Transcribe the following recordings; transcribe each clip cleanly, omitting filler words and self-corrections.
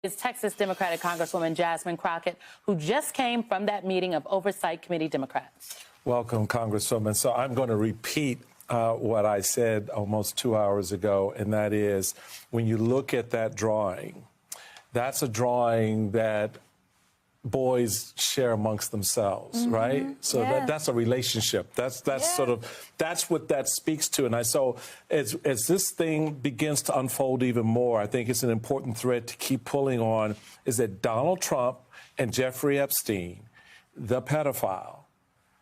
is Texas Democratic Congresswoman Jasmine Crockett, who just came from that meeting of Oversight Committee Democrats. Welcome, Congresswoman. So I'm going to repeat what I said almost 2 hours ago, and that is, when you look at that drawing, that's a drawing that boys share amongst themselves, right? So that's a relationship. That's sort of, that's what that speaks to. And so as this thing begins to unfold even more, I think it's an important thread to keep pulling on, is that Donald Trump and Jeffrey Epstein, the pedophile,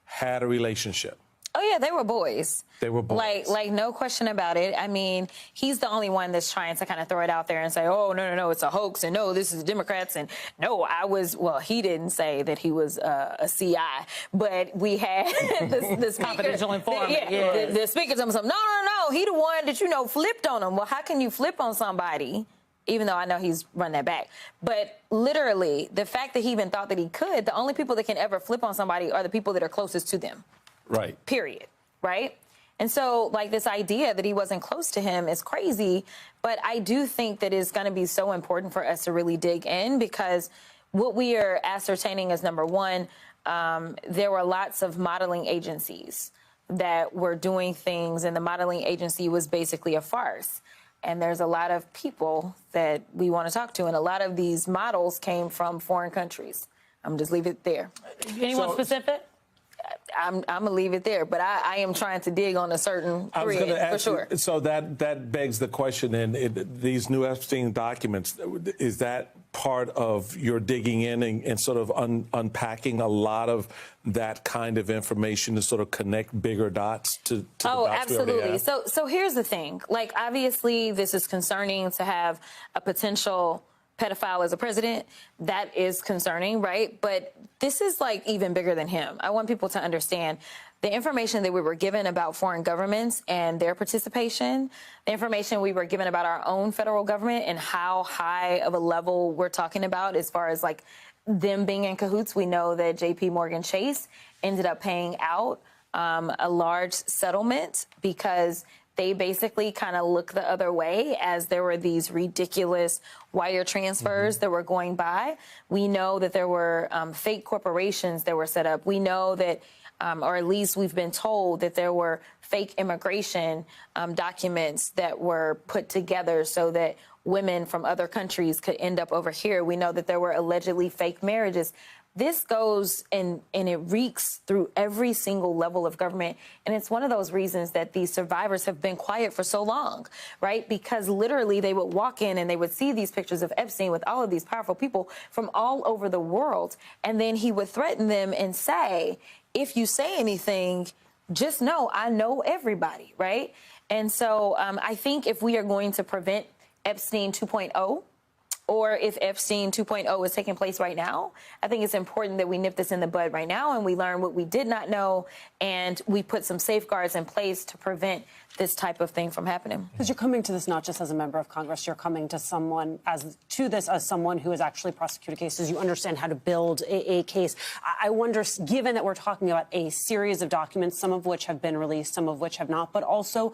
had a relationship. Oh, yeah, they were boys. They were boys. Like no question about it. I mean, he's the only one that's trying to kind of throw it out there and say, oh, no, it's a hoax, and no, this is Democrats, and no, well, he didn't say that he was a CI, but we had the confidential informant. The speaker told me something. No, he the one that, flipped on him. Well, how can you flip on somebody? Even though I know he's run that back. But literally, the fact that he even thought that he could, the only people that can ever flip on somebody are the people that are closest to them. Right. Period. Right? And so, like, this idea that he wasn't close to him is crazy. But I do think that it's going to be so important for us to really dig in, because what we are ascertaining is, number one, there were lots of modeling agencies that were doing things, and the modeling agency was basically a farce. And there's a lot of people that we want to talk to, and a lot of these models came from foreign countries. I'm just leave it there. Anyone specific? I'm going to leave it there, but I am trying to dig on a certain thread, for sure. So that begs the question, then, these new Epstein documents, is that part of your digging in and sort of unpacking a lot of that kind of information to sort of connect bigger dots to the dots absolutely. We already have? So here's the thing. Like, obviously, this is concerning to have a potential pedophile as a president. That is concerning, right? But this is, like, even bigger than him. I want people to understand the information that we were given about foreign governments and their participation, the information we were given about our own federal government and how high of a level we're talking about as far as, like, them being in cahoots. We know that JP Morgan Chase ended up paying out a large settlement because they basically kind of looked the other way as there were these ridiculous wire transfers that were going by. We know that there were fake corporations that were set up. We know that, or at least we've been told that there were fake immigration documents that were put together so that women from other countries could end up over here. We know that there were allegedly fake marriages. This goes and it reeks through every single level of government. And it's one of those reasons that these survivors have been quiet for so long, right? Because literally they would walk in and they would see these pictures of Epstein with all of these powerful people from all over the world. And then he would threaten them and say, if you say anything, just know I know everybody, right? And so I think if we are going to prevent Epstein 2.0, or if Epstein 2.0 is taking place right now, I think it's important that we nip this in the bud right now and we learn what we did not know, and we put some safeguards in place to prevent this type of thing from happening. Because you're coming to this not just as a member of Congress, you're coming to someone as someone who has actually prosecuted cases. You understand how to build a case. I wonder, given that we're talking about a series of documents, some of which have been released, some of which have not, but also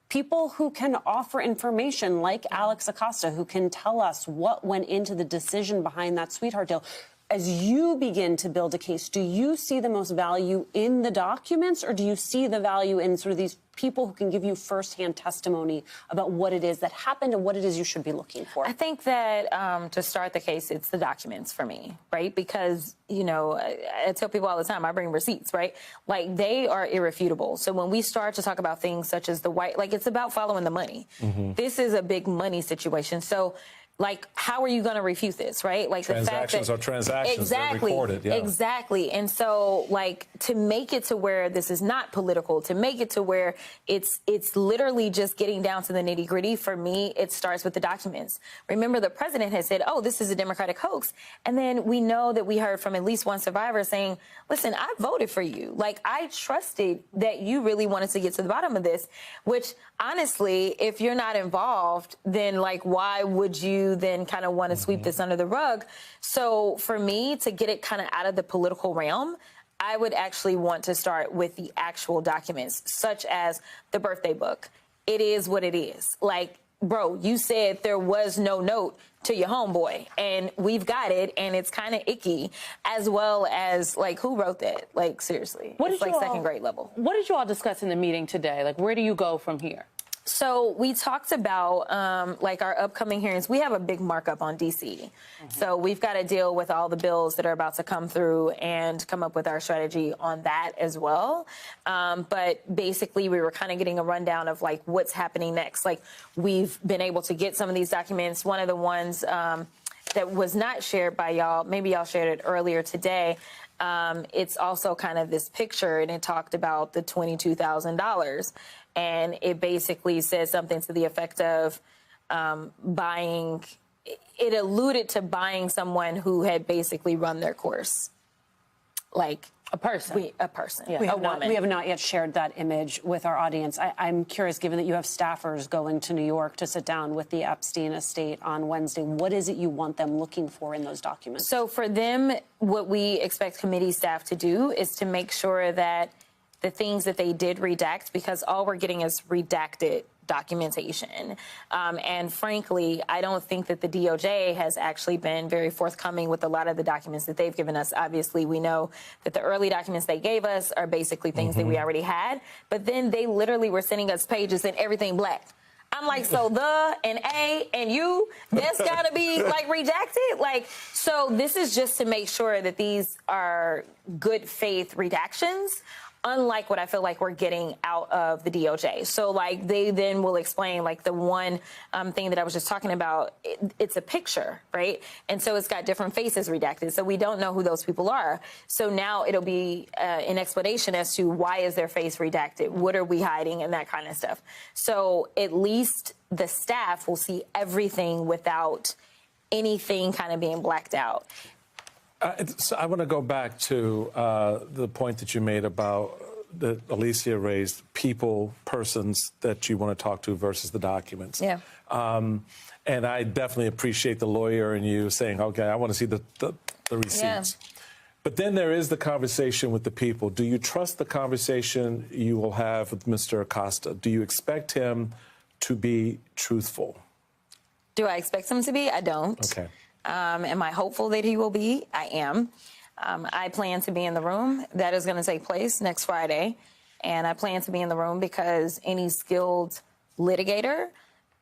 people who can offer information like Alex Acosta, who can tell us what went into the decision behind that sweetheart deal. As you begin to build a case, do you see the most value in the documents, or do you see the value in sort of these people who can give you firsthand testimony about what it is that happened and what it is you should be looking for? I think that to start the case, it's the documents for me, right? Because, I tell people all the time, I bring receipts, right? Like, they are irrefutable. So when we start to talk about things such as it's about following the money. This is a big money situation. So, like, how are you going to refute this, right? Like, transactions are transactions. Exactly. They're recorded, yeah. Exactly. And so, like, to make it to where this is not political, to make it to where it's literally just getting down to the nitty gritty, for me, it starts with the documents. Remember, the president has said, oh, this is a Democratic hoax. And then we know that we heard from at least one survivor saying, listen, I voted for you. Like, I trusted that you really wanted to get to the bottom of this, which, honestly, if you're not involved, then, like, why would you then kind of want to sweep this under the rug? So for me, to get it kind of out of the political realm, I would actually want to start with the actual documents, such as the birthday book. It is what it is. Like, bro, you said there was no note to your homeboy, and we've got it, and it's kind of icky, as well as, like, who wrote that? Like, seriously. It's like second grade level. What did you all discuss in the meeting today? Like, where do you go from here? So we talked about, like, our upcoming hearings. We have a big markup on D.C. So we've got to deal with all the bills that are about to come through and come up with our strategy on that as well. But basically, we were kind of getting a rundown of, like, what's happening next. Like, we've been able to get some of these documents. One of the ones that was not shared by y'all, maybe y'all shared it earlier today, it's also kind of this picture, and it talked about the $22,000. And it basically says something to the effect of buying, it alluded to buying someone who had basically run their course. Like a person. A person, Yeah. a woman. We have not yet shared that image with our audience. I'm curious, given that you have staffers going to New York to sit down with the Epstein estate on Wednesday, what is it you want them looking for in those documents? So for them, what we expect committee staff to do is to make sure that the things that they did redact, because all we're getting is redacted documentation. And frankly, I don't think that the DOJ has actually been very forthcoming with a lot of the documents that they've given us. Obviously, we know that the early documents they gave us are basically things that we already had, but then they literally were sending us pages and everything black. I'm like, so the and A and U, that's got to be, like, redacted? Like, so this is just to make sure that these are good faith redactions, unlike what I feel like we're getting out of the DOJ. So, like, they then will explain, like, the one thing that I was just talking about, it's a picture, right? And so it's got different faces redacted. So we don't know who those people are. So now it'll be an explanation as to why is their face redacted? What are we hiding? And that kind of stuff. So at least the staff will see everything without anything kind of being blacked out. So I want to go back to the point that you made about that Alicia raised, persons that you want to talk to versus the documents. Yeah. And I definitely appreciate the lawyer and you saying, okay, I want to see the receipts. Yeah. But then there is the conversation with the people. Do you trust the conversation you will have with Mr. Acosta? Do you expect him to be truthful? Do I expect him to be? I don't. Okay. Am I hopeful that he will be? I am. I plan to be in the room. That is going to take place next Friday. And I plan to be in the room because any skilled litigator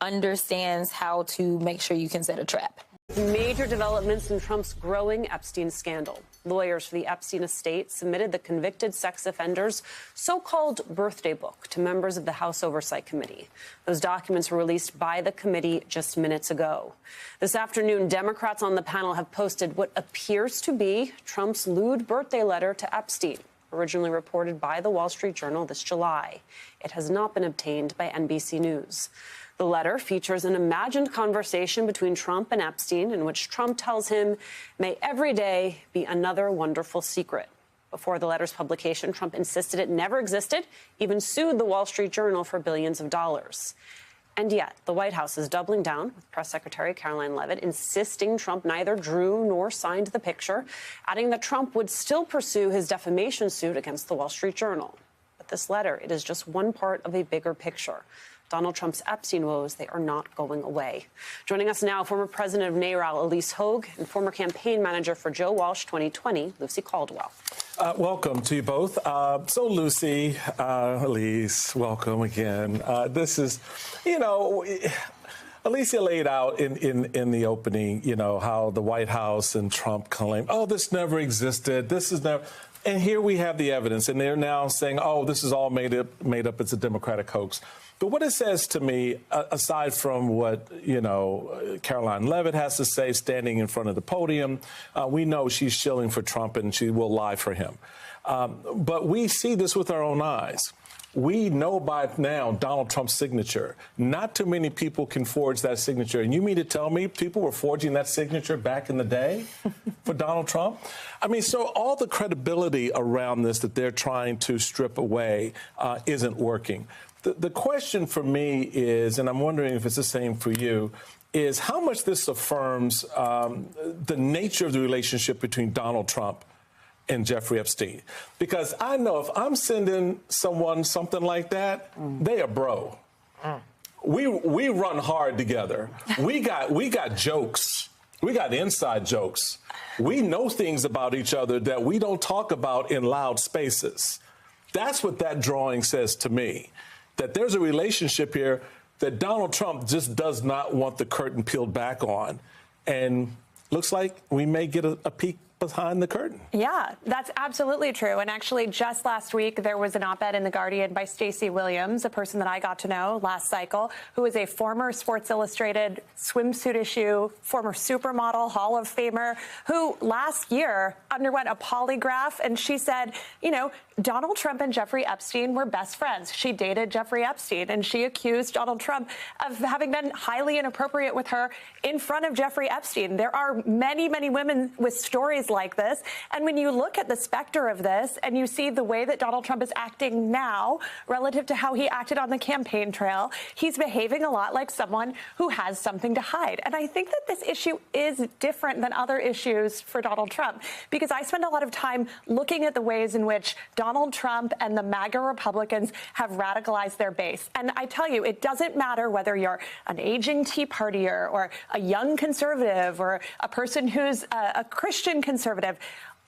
understands how to make sure you can set a trap. Major developments in Trump's growing Epstein scandal. Lawyers for the Epstein estate submitted the convicted sex offender's so-called birthday book to members of the House Oversight Committee. Those documents were released by the committee just minutes ago. This afternoon, Democrats on the panel have posted what appears to be Trump's lewd birthday letter to Epstein, originally reported by the Wall Street Journal this July. It has not been obtained by NBC News. The letter features an imagined conversation between Trump and Epstein in which Trump tells him, "May every day be another wonderful secret." Before the letter's publication, Trump insisted it never existed, even sued the Wall Street Journal for billions of dollars. And yet, the White House is doubling down, with Press Secretary Caroline Leavitt insisting Trump neither drew nor signed the picture, adding that Trump would still pursue his defamation suit against the Wall Street Journal. But this letter, it is just one part of a bigger picture. Donald Trump's Epstein woes, they are not going away. Joining us now, former president of NARAL, Elise Hogue, and former campaign manager for Joe Walsh 2020, Lucy Caldwell. Welcome to you both. So, Lucy, Elise, welcome again. This is, Alicia laid out in the opening, how the White House and Trump claim, oh, this never existed. This is never. And here we have the evidence, and they're now saying, oh, this is all made up. It's a Democratic hoax. But what it says to me, aside from what, Caroline Leavitt has to say standing in front of the podium, we know she's shilling for Trump and she will lie for him. But we see this with our own eyes. We know by now Donald Trump's signature. Not too many people can forge that signature. And you mean to tell me people were forging that signature back in the day for Donald Trump? I mean, so all the credibility around this that they're trying to strip away isn't working. The question for me is, and I'm wondering if it's the same for you, is how much this affirms the nature of the relationship between Donald Trump and Jeffrey Epstein. Because I know if I'm sending someone something like that, they are bro. we run hard together. We got jokes. We got inside jokes. We know things about each other that we don't talk about in loud spaces. That's what that drawing says to me, that there's a relationship here that Donald Trump just does not want the curtain peeled back on. And looks like we may get a peek behind the curtain. Yeah, that's absolutely true. And actually, just last week, there was an op-ed in The Guardian by Stacey Williams, a person that I got to know last cycle, who is a former Sports Illustrated swimsuit issue, former supermodel, Hall of Famer, who last year underwent a polygraph. And she said, you know, Donald Trump and Jeffrey Epstein were best friends. She dated Jeffrey Epstein, and she accused Donald Trump of having been highly inappropriate with her in front of Jeffrey Epstein. There are many, many women with stories like this. And when you look at the specter of this and you see the way that Donald Trump is acting now relative to how he acted on the campaign trail, he's behaving a lot like someone who has something to hide. And I think that this issue is different than other issues for Donald Trump, because I spend a lot of time looking at the ways in which Donald Trump and the MAGA Republicans have radicalized their base. And I tell you, it doesn't matter whether you're an aging Tea Partier or a young conservative or a person who's a Christian conservative.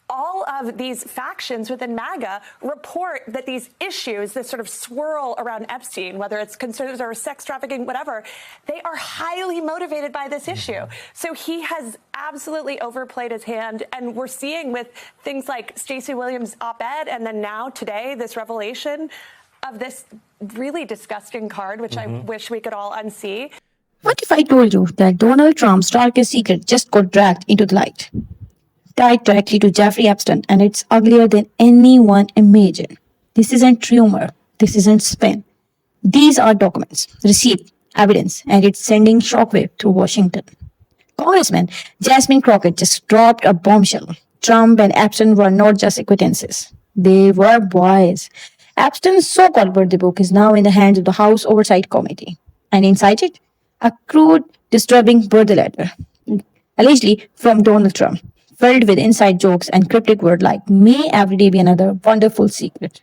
All of these factions within MAGA report that these issues, this sort of swirl around Epstein, whether it's conservatives or sex trafficking, whatever, they are highly motivated by this issue. So he has absolutely overplayed his hand. And we're seeing with things like Stacey Williams' op-ed and then now today, this revelation of this really disgusting card, which I wish we could all unsee. What if I told you that Donald Trump's darkest secret just got dragged into the light? Tied directly to Jeffrey Epstein, and it's uglier than anyone imagined. This isn't rumor. This isn't spin. These are documents, receipt, evidence, and it's sending shockwave through Washington. Congressman Jasmine Crockett just dropped a bombshell. Trump and Epstein were not just acquaintances. They were boys. Epstein's so-called birthday book is now in the hands of the House Oversight Committee. And inside it, a crude, disturbing birthday letter, allegedly from Donald Trump, filled with inside jokes and cryptic words like, may every day be another wonderful secret.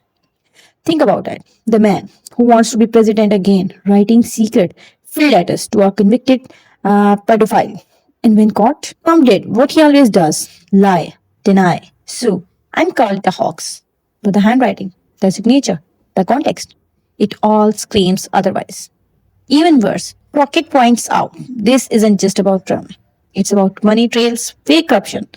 Think about that. The man who wants to be president again, writing secret, filled letters to a convicted pedophile. And when caught, Trump did what he always does, lie, deny, sue, and call it a hoax. But the handwriting, the signature, the context, it all screams otherwise. Even worse, Crockett points out this isn't just about Trump. It's about money trails, fake corruption,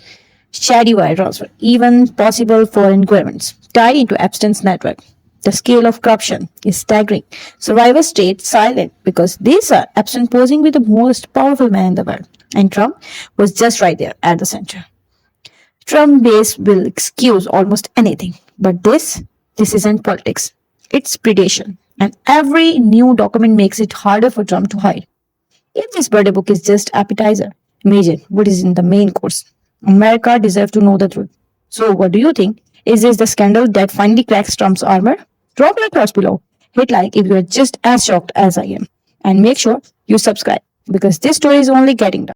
shady wire transfer, even possible foreign governments tied into Epstein's network. The scale of corruption is staggering. Survivors stayed silent because they saw Epstein posing with the most powerful man in the world. And Trump was just right there at the center. Trump base will excuse almost anything. But this isn't politics. It's predation. And every new document makes it harder for Trump to hide. If this birthday book is just appetizer, imagine what is in the main course. America deserves to know the truth. So what do you think? Is this the scandal that finally cracks Trump's armor? Drop your thoughts below. Hit like if you are just as shocked as I am. And make sure you subscribe because this story is only getting done.